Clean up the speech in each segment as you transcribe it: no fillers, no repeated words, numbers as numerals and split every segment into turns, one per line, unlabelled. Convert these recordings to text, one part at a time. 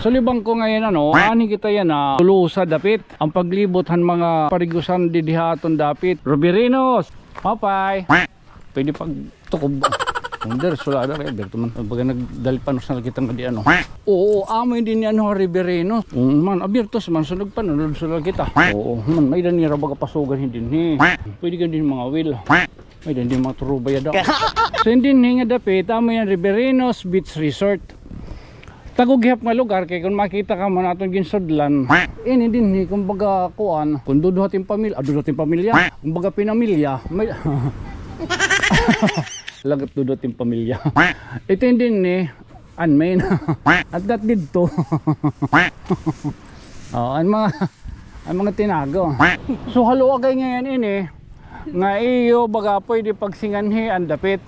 Sa libang ko ngayon ani kita yan tulusa dapit. Ang paglibot han mga parigusan didihaton dapit. Rubirinos, papay. Pwede pag tukob. Under sulada kay berto man pag nagdalpanos na kita nga di Oo, amoy din yan Riberinos. Man abiertos man sunog pa nunod sulad kita. Oo, man may dan nira baga pasugan hindi ni. Pwede kan din mga will. May dan din mga turubaya daw. So hindi nga dapit amoy yan Riberinos Beach Resort. Tagughap nga lugar kay kung makita ka man aton ginsudlan. Ini din kumbaga kuan, kung duduhatin pamilya, kumbaga pinamilya, may lagat duduhatin pamilya. Ito din anmain. At that dito. Ang mga tinago. So haluagay ngayon ini nga iyo baga pwede pagsinganhi ang dapit.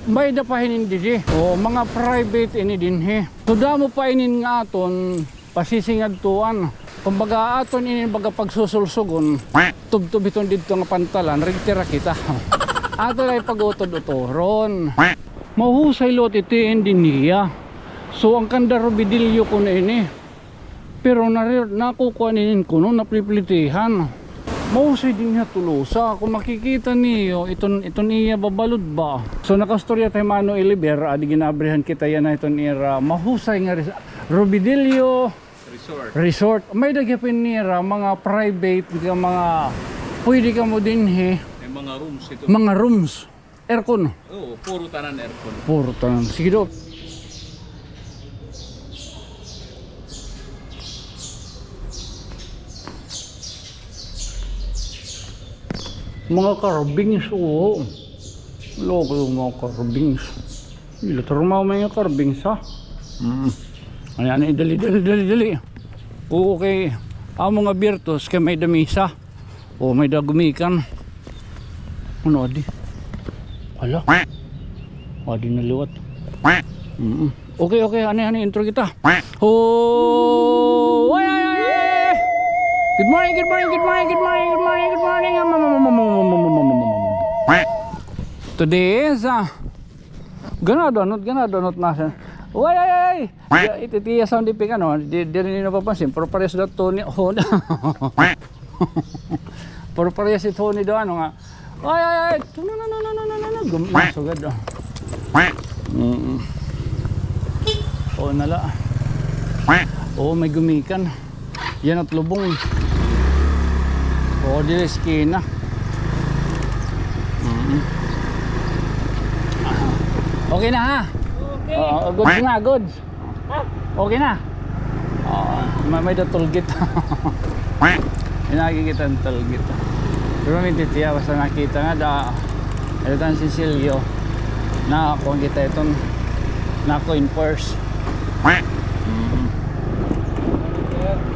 May dapahin hindi mga private ini din so damo pa inin nga aton pasisingad tuan kumbaga aton ini baga pagsusulsugon tubtub iton dito nga pantalan rigtira kita aton ay pagutod-utoron mahusay lot itiin din niya so ang kanda Robidillo ko na ini pero nakukuha ninin ko no napliplitihan mahusay din niya tulusa. Kung makikita niyo, iton niya babalod ba? So nakastorya tayo Mano Iliber, adi ginabrihan kita yan na iton nira. Mahusay nga Robidillo Resort. May dagyapin nira, mga private, mga pwede ka mo din may
mga rooms ito.
Mga rooms. Aircon.
Oo, puro tanan aircon.
Puro tanan. Sige do. Mga carvings loko yung mga carvings ilataro may carvings ano dali okay mga birtos kay may damisa may dagumikan adi wala adi naliwat okay ano intro kita Good morning. Today is ganado nasa. Way. Ititiya sound effect di rin napapansin pero parehas daw Tony. Pero parehas si Tony daw nga. Ay. Gumasugad daw. Nala. May gumikan. Yan at lubong. Di eskina. Okay na ha? Okay. Goods. Okay na. May datulgit. Nakikita ang tulgit. Pero may titiya basta nakita nga ito ang Cecilio. Kung kita itong in purse.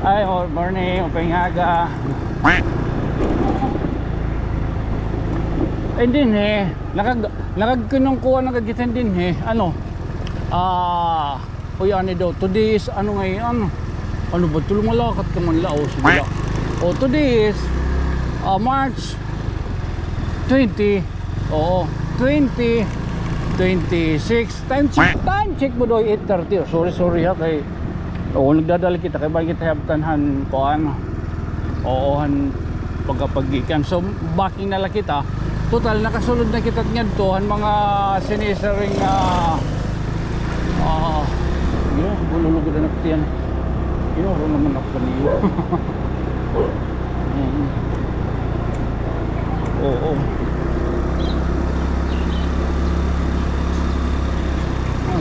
Ay, morning, upahingaga. Din nakagkinungkuha nagagitan din ani daw today is ngayon ba tulong malakat ka man lao sige today is March 20 2026 time check mo daw 8:30 sorry ha kay nagdadali kita kay bakit habtanhan ko han pagkapagikan so backing nala kita total nakasulod na kita ngadtohan mga sinisaring bululugod na naktiyan ro naman ako niyo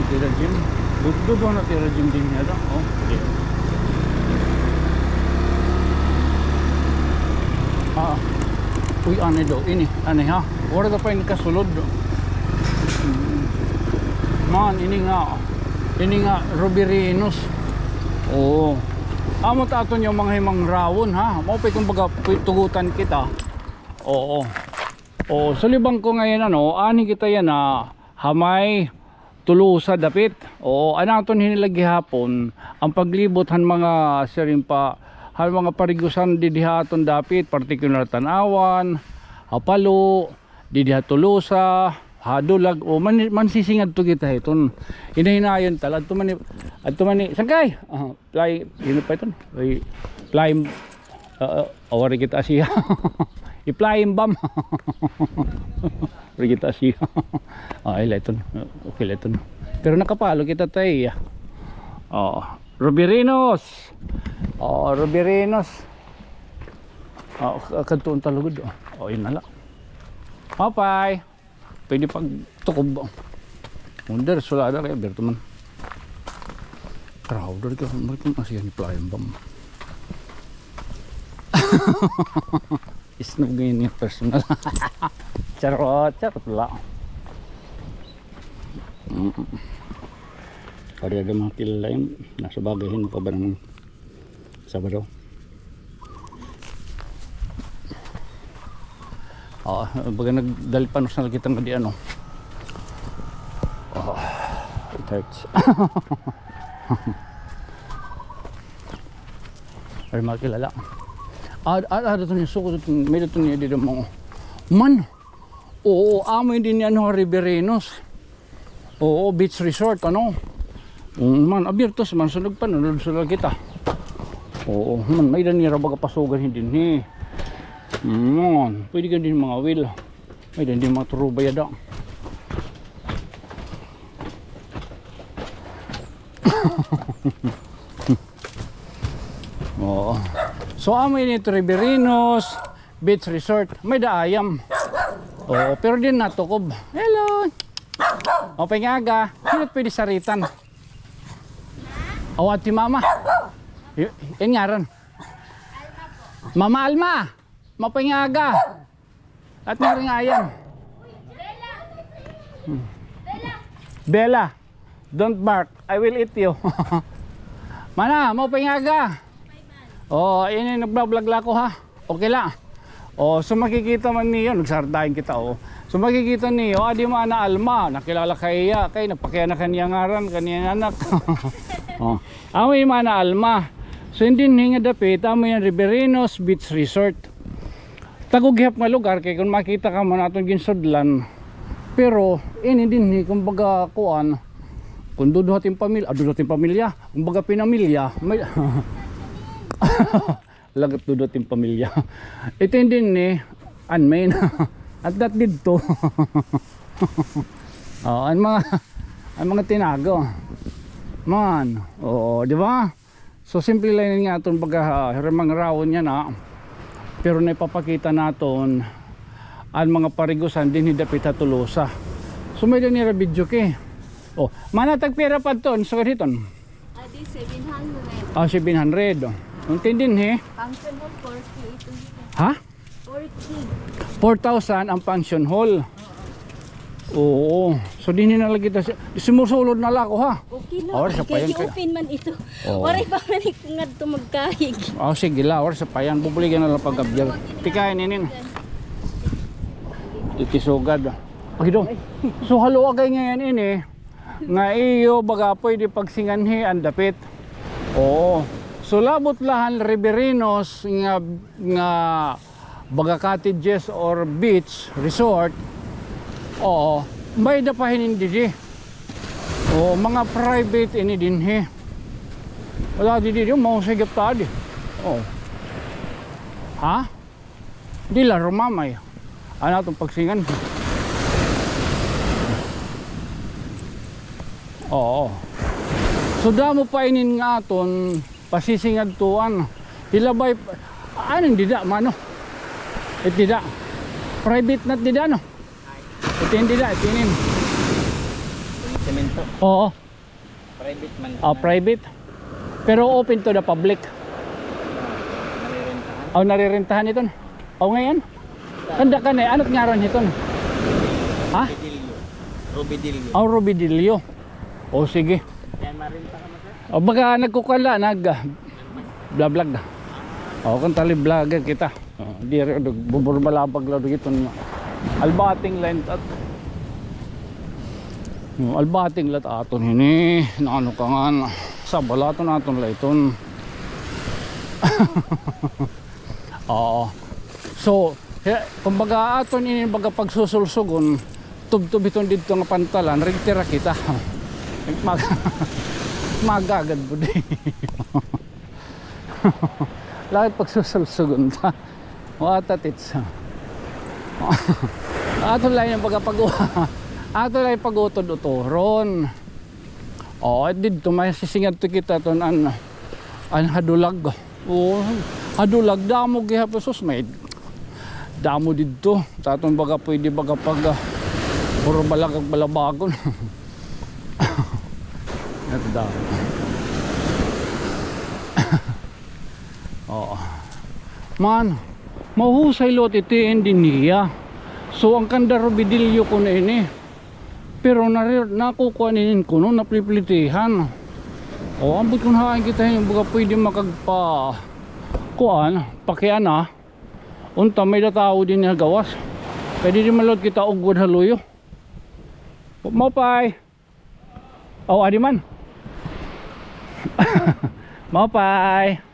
tira gym doon na tira gym din niya ano daw ini ha wala pa yung kasulod man ini nga Rubirinos amot aton yung mga himang rawon ha maupay kung baga tugutan kita sa libang ko ngayon ani kita yan hamay tulusa dapit anaton hinilagi hapon ang paglibot han mga sirimpa hal mga parigusan didihaton dapit partikular tanawan Hapalo didiha Tulusa hadulag o mansisingad to kita iton. Hinahinayon tala at tumani sagay. Fly yun pa iton. Fly awari kita siya. I-flying bomb. Awari kita siya. Ay iton. Okay iton. Pero nakapalo kita tayo. Ruberinos. Ruberinos. Kantuon talugod. Yun na lang. Papay. Pwede pag tukob. Under, sulada kaya berto man. Crowder ka. Marito na siya ni flying bomb. Isnog ngayon yung personal. Charot lang. Kaya ada mga kilala yung nasa bagahin pa ba ng Sabado? Baga nagdalpanos na kita nga di ano. It hurts. Ay mga kilala. Ito niya suko, may dito niya dito mga man. Oo, amoy din yan ng Riberinos. Oo, beach resort ano. Man, abiertos man, sunog pa, nunod-sunod kita. Oo, man, may danira baga pasugan hindi ni. Man, pwede ka din mga will. May din mga turubayada. Oo. So, amoy nito Riberinos Beach Resort. May daayam. Oo, pero din natukob. Hello! O, pengaga. Hindi pwede saritan. Awat si mama. Yan nga ron. Mama Alma. Mapangaga. At nga rin ayan. Bella. Don't bark. I will eat you. Mana, mapangaga. Ini nagbablog la ko ha. Okay lang. So makikita man niyo, nagsardahin kita So makikita niyo, di mana Alma, nakilala kaya, kay napakaya na kaniya ngaran, kaniya anak. Amoy mana Alma. So hindi nga dapit, amoy yung Riberinos Beach Resort. Tagughap nga lugar, kay kung makita ka man atong ginsudlan. Pero, ini din ni, kumbaga kuan, kung duduhating pamilya, kumbaga pinamilya, may... lagat duduhating pamilya. Ito din ni, unmain. At that dito. Ang mga tinago. Man, di ba? So simple lang nga itong baga hermang rawon niya na. Pero naipapakita naton ang mga parigusan din hidapit sa Tolosa. So may nira video ke. Mana tagpira pa ton so diton.
Adi 700.
700. Untindin he.
Function hall 40 ito.
Ha?
40.
4,000 ang function hall. Oo. So din na lagi ta sumusulod na lako ha.
Okay na.
Or sa payan
Kaya open man ito.
Oo.
Waray pa man ikungad to magkahig.
Sige la or sa payan bubuligan na lang pag-abyag. Tikain inin. Itisugad. Pagidong. So halo agay ngayon ini nga iyo baga pwede pagsinganhi ang dapit. Oo. So labot lahan Riberinos nga baga cottages or beach resort. Oo, may dapahin hindi. Mga private ini din he. Wala di mau sigap tadi. Ha? Di la rumamay. Ano itong pagsingan? Oo. So damo pa inin nga aton pasisingad tuan. Hilabay anong dida mano? Dida. Private na dida no. Ito hindi da, ito yun.
Semento.
Oo.
Private man.
Private. Pero open to the public.
Narirentahan.
Narirentahan ito. Ngayon? Kanda ka na, ano't ngaron ito? Ha?
Rubidilio.
Rubidilio. Sige.
Yan marinta ka na sir?
Baka nagkukala, vlog. Kung tali vlog kita. Di rin, buburbalabag lang dito niya. Albating line at albating lat aton hini naano ka nga sa balaton aton layton. So kumbaga aton ini baga pagsusulsugon tub-tub itong dito nga pantalan, rigtira kita. Magagad po din. Lakit pagsusulsugon ta. Watatits. Ato lang yung ato lang yung pagutod-utoron. Dito may sisingad to kita ton an hadulag. Hadulag damo gihapon sus may damo dito. Taton baga pwede baga pag puro balagag balabagon. Ito daw. Man, mahusay lot itiin din niya. So ang kanda Robidillo ko na ini. Pero nakukuha ninin ko no, napliplitihan. Ambot kung hain kita yung baga pwede makagpa kuan, pakian unta may tao din nga gawas. Pwede din malod kita ugod haluyo. Mapay. Adi man. Mapay.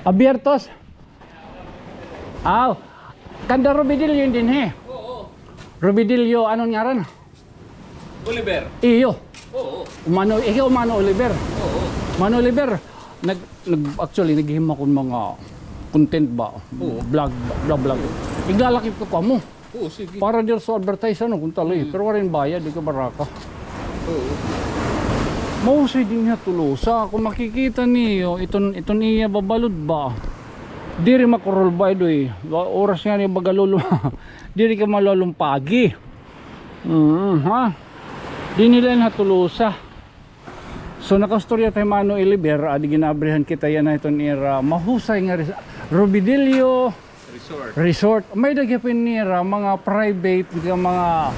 Abiertos. Kanda Robidillo yun din he.
Oo.
Robidillo, anong ngaran?
Oliver.
Iyo.
Oo.
Ikaw Mano Oliver.
Oo.
Mano Oliver, actually naghihim ako ng mga content ba?
Oo.
Vlog. Iglalakip ko pa mo.
Oo, sige.
Para dir sa advertise kung taloy. Pero warin bayad, di ka baraka.
Oo.
Mausay din niya tulosa. Kung makikita niyo, ito niya babalod ba? Diri makurol ba ito eh. Oras nga niya bagalolo. Diri ka malulumpagi. Di nila na tulosa. So nakastorya tayo Mano Oliver. Adi ginabrihan kita yan na ito nira. Mahusay nga Robidillo Resort. May dagapin nira mga private, mga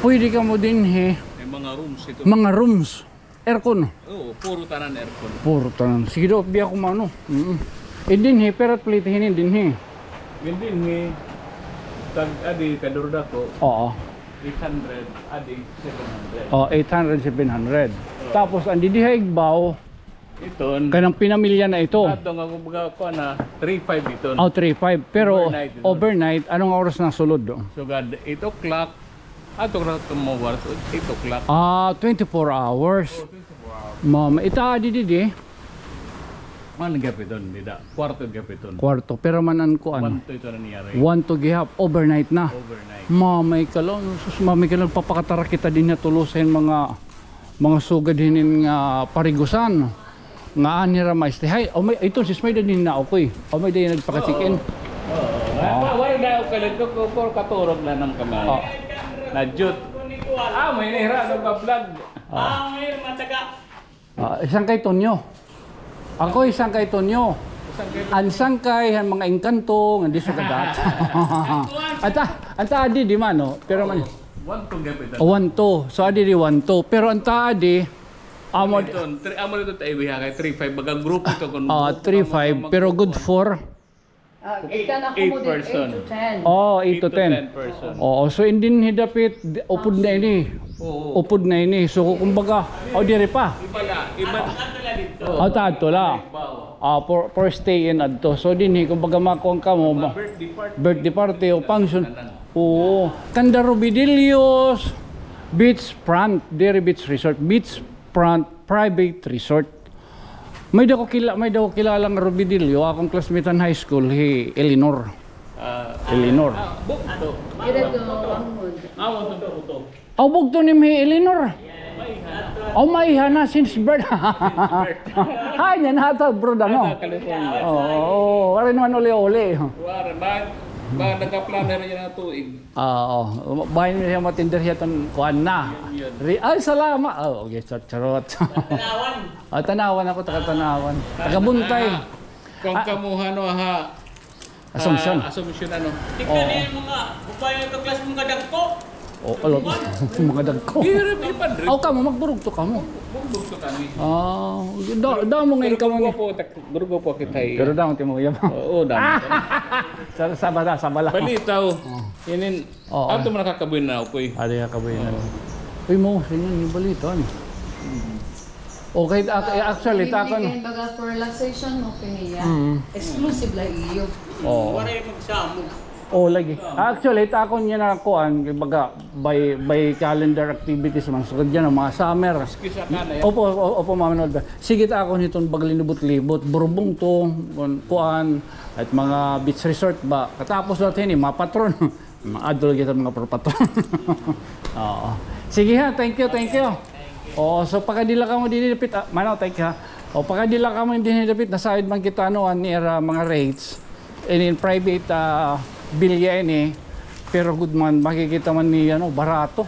pwede ka mo din he.
May mga rooms ito.
Mga rooms. Aircon.
Oo, puro tanan aircon.
Puro tanan. Sige daw, biya ko Mano. Din he, pero plitihin din he.
Gandin ni tag adi kadurda ko.
Oo.
800, adi 700.
800, 700. Tapos ang didihaigbaw,
Iton.
kanang pinamilya na ito.
Ato nga kung baga ko na 3.5 iton.
3.5. Pero
Overnight, no?
overnight, anong oras na sulod do?
So God, 8 o'clock. Ato na tumawar. So 8 o'clock.
24 hours. Mama, itaadi didi.
Ano gapiton, bida? Kwarto gapiton.
Kwarto. Pero manan ko ano?
1 to ito na niyari.
1 to gihap. Overnight na.
Overnight.
Mamay ka lang. Mamay ka lang papakatara kita din na tulusin mga sugad hinin nga parigusan. Nga anira maiste. Hay, ito sis may din na ako eh. May din nagpakasikin.
Wala na ako kalit ko katurog na ng kamay. Na jut. May nahira nagpa-vlog. May mataga.
Isang kay Tonyo. Ako isang kay Tonyo. Ansang kay mga engkanto nga di sa dagat. Anta adi di man no, pero man
1 to gapiton.
1 to. So adi di 1 to. Pero anta adi amo
Amo dito tayo biya kay 3.5 baga group ito kun
3.5 pero good for
8 person.
8 to 10.
10 person.
So indin hidapit upod na ini.
Oo.
Upod na ini. So kumbaga diri pa.
Iba dito.
Adto la. For stay in adto. So dinhi kumbaga makuang ka mo birthday party o function. Oo. Kanda Robidillo's Beachfront, Dairy Beach Resort, Beachfront Private Resort. May daw kilalang Robidillo, akong classmate high school, Eleanor. Eleanor.
Bukto. Awon to.
Bugto ni Eleanor. Maiha na since birth. Hay, yan hatag bro dano.
California.
Wala naman uli-uli.
Wala ba nagka-planner yan na tuig.
Bahay niya matinder siya itong kuhan na. Ay, salamat. Okay, charot. Tanawan ako, taga-tanawan. Taga-Buntay.
Kung kamuhano ha.
Assumption.
Assumption ano.
Tingnan niyo mga babae ng klas mong kadagko.
Alot. Mga dagko.
Hirap ipadre.
Kamo, magburugto kamo.
Bugdog to kami.
Damo ngayon kamo ni.
Grupo po kita.
Pero damo timo yam.
Oo, dami.
Sabala.
Balitaw. Inin. Ato man nakakabuin na ako eh.
Ada ka ba yan? Uy mo, sinyan yung balitan. Okay, actually, takon.
Binigay baga for relaxation mo piniya. Exclusive lang iyo.
Wala yung magsamo.
Oh, lagi. Actually, ito ako niya na kuan, baga by calendar activities man. So diyan mga summer.
Kisa ka na yan.
Opo, Ma'am Nolda. Sige ta ako nitong baglinubot-libot, burbong to, kuan at mga beach resort ba. Katapos natin mga patron. Mga adol kita mga patron. Oo. Sige ha, thank you. Oh, so pagkadila ka mo dinidapit, manaw, thank you ha. O pagkadila ka mo dinidapit, nasahid man kita no near mga rates. And in private bilya ini, pero good man, makikita man ni ano, barato.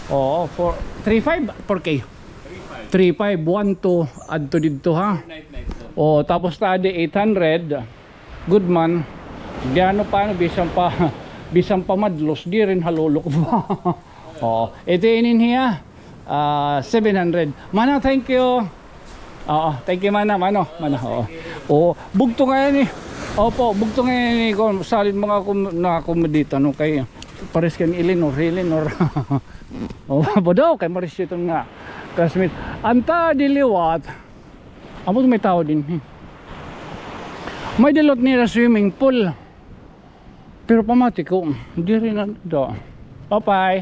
Oo, for 3.5 4K. 3.5 1 add to dito ha. O tapos tadi 800. Good man. Di ano pa ano bisang pa madlos di rin halulok ba. Oo, ito inin hiya. 700. Mana, thank you. Oo, thank you mana. Oo. Oo, bugto nga yan eh. Opo, bugto nga yan eh. Kung salin mga nakakomodita no kay pares kan Eleanor. Oh, bodo kay Maris ito nga. Classmate. Anta diliwat. Amo may tao din. May dilot nila swimming pool. Pero pamati ko, hindi rin na do. Bye-bye.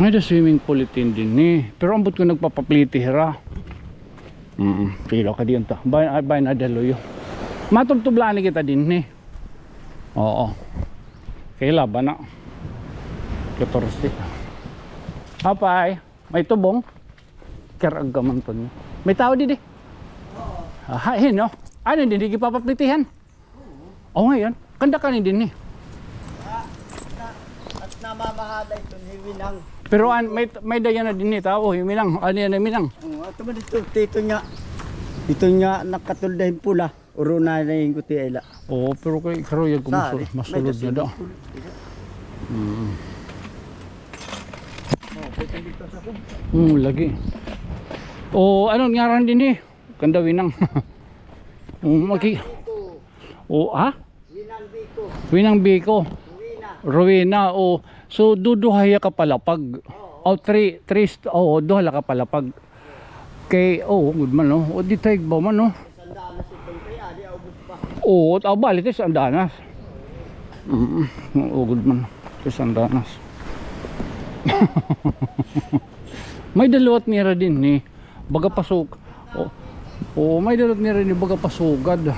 May da swimming pool itin din eh. Pero ambot ko nagpapapliti hira. Pilo ka diyan ta. Bay na daloyo. Matubtublaan kita din eh. Oo. Kaila ba na? 14. Bye-bye. May tubong. Karagaman to niya. May tao din eh. Hahin no? Ano din, hindi papaplitihan? Oo ngayon. Kanda ka din eh.
At namamahala ito ni Winang.
Pero may daya na din eh tao. Minang. Ano yan na minang?
Ito ba dito niya. Dito niya nakatuldahin pula. Uro na yung kuti ila.
Oo, pero kay karoyag ko masulod na daw. Lagi. O ano ngaran din eh. Kanda winang. Maki. O ha?
Winang Biko.
Winang Biko. Rowena. O so duduhaya ka palapag. O 3 o duhala ka palapag. Kay good man no. O di tayg ba man no. Oo, balik sa Andanas. Good man. Sa Andanas. May dalawat nira din ni baga pasok. May dalawat nira ni baga pasugad.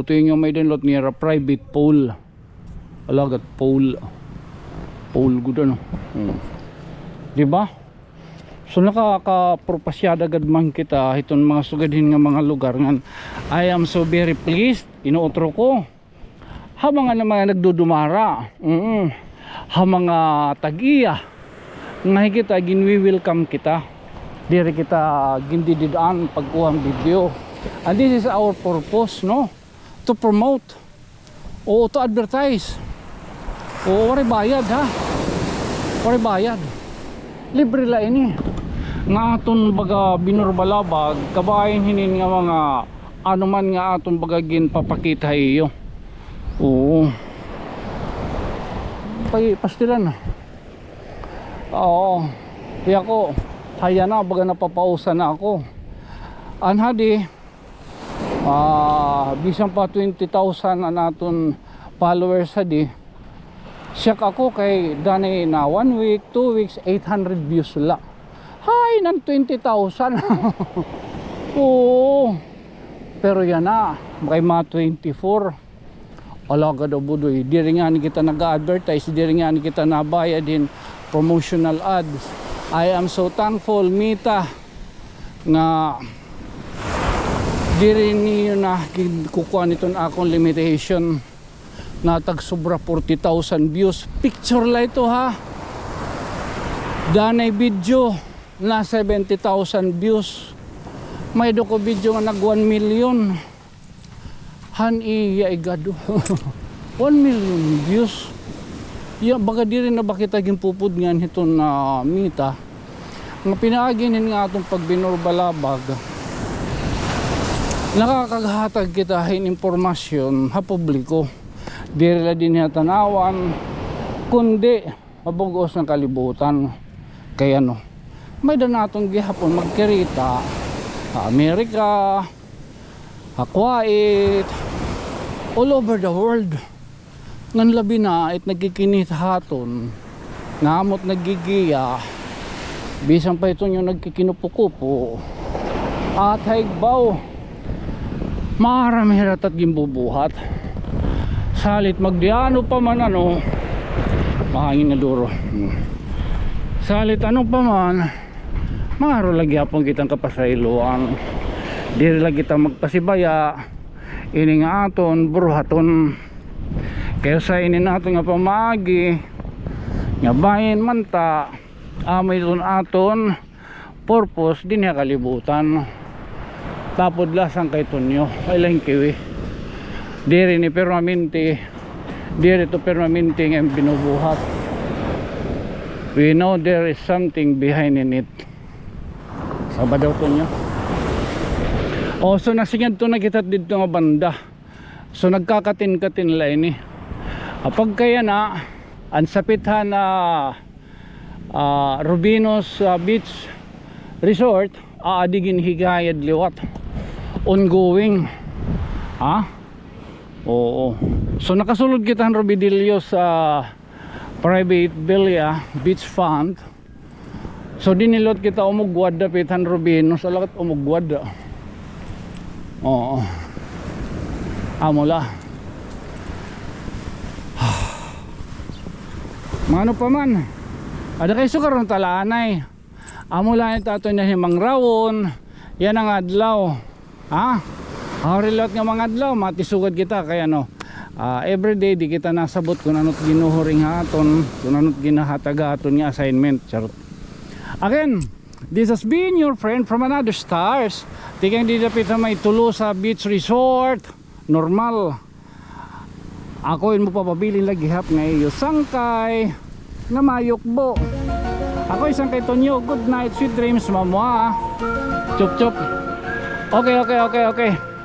Tingnan may dalawat nira private pool. Alagat pool. Pool gud ano. Di ba? So nakaka-propasyada gad man kita iton mga sugadhin nga mga lugar ngan. I am so very pleased inuotro ko. Ha mga naman nagdudumara. Ha mga tagiya. Nga kita ginwi-welcome kita. Dire kita gindididaan pagkuhang video. And this is our purpose no. To promote. To advertise. Wala bayad ha. Wala bayad. Libre la ini. Nga aton baga binurbalabag kabahin hinin nga mga ano man nga aton baga ginpapakita iyo. Pastilan. Kaya ko haya na baga napapausa na ako. Anhadi bisan pa 20,000 ang aton followers hadi. Siyak ako kay danay na 1 week, 2 weeks, 800 views la. Hay, ng 20,000. Pero yan na, may mga 24. Alaga daw budoy. Di rin nga kita nag-advertise, di rin nga kita nabaya din promotional ads. I am so thankful, Mita, nga di rin niyo na kukuha nito na akong limitation. Natag sobra 40,000 views. Picture la ito ha. Danay video na 70,000 views. May doko video nga nag 1 million. Han iya igado. 1 million views. Baga di rin na ba kita gimpupud nga nito na Mita. Nga pinaaginin nga atong pagbinurbalabag. Nakakaghatag kita hin impormasyon ha publiko. Di rin din niya tanawan. Kundi mabugos ng kalibutan. Kaya no. May danatong gihapon magkirita Amerika, Kuwait, all over the world. Ngan labi na it nagkikinit haton. Ngamot nagigiya. Bisan pa ito yung nagkikinupo-kupo. At haigbaw. Marami ratat gimbubuhat. Salit magdiano pa man ano. Mahangin na duro. Salit ano pa man. Mangaro lagi apong kitang kapasailuan. Diri lagi kita magpasibaya. Ini nga aton buruhaton. Kaya sa ini natin nga pamagi. Nga bayin man ta. Amay dun aton purpose din niya kalibutan. Tapod lasang kay tunyo. Ay lang kiwi. Diri ni permanente. Diri to permanente nga binubuhat. We know there is something behind in it. Sabadaw to nyo. O so nasingad to nakitat dito nga banda. So nagkakatin-katin la ini. Apag kaya na ang sapithan na Rubinos Beach Resort aadigin higayad liwat ongoing. Ha? Oo. So nakasulod kita ang Robidillo sa private Villa Beach Fund. So dinilot kita umugwad dapitan Rubinos alakat umugwad. Oo. Amula. Mano pa man. Ada kay sukaron talanay. Amo lang ito na himang rawon. Yan ang adlaw. Ha? Hawrilot nga mga adlaw matisugad kita kaya no. Everyday di kita nasabot kung ano't ginuhuring haton, kung ano't ginahataga aton nga assignment. Charot. Again, this has been your friend from another stars. Tikang didapit sa may tulo sa beach resort. Normal. Ako yun mo papabili lagi hap nga iyo sangkay na mayukbo. Ako isang kay Tonyo. Good night, sweet dreams, mamwa. Chup chup. Okay.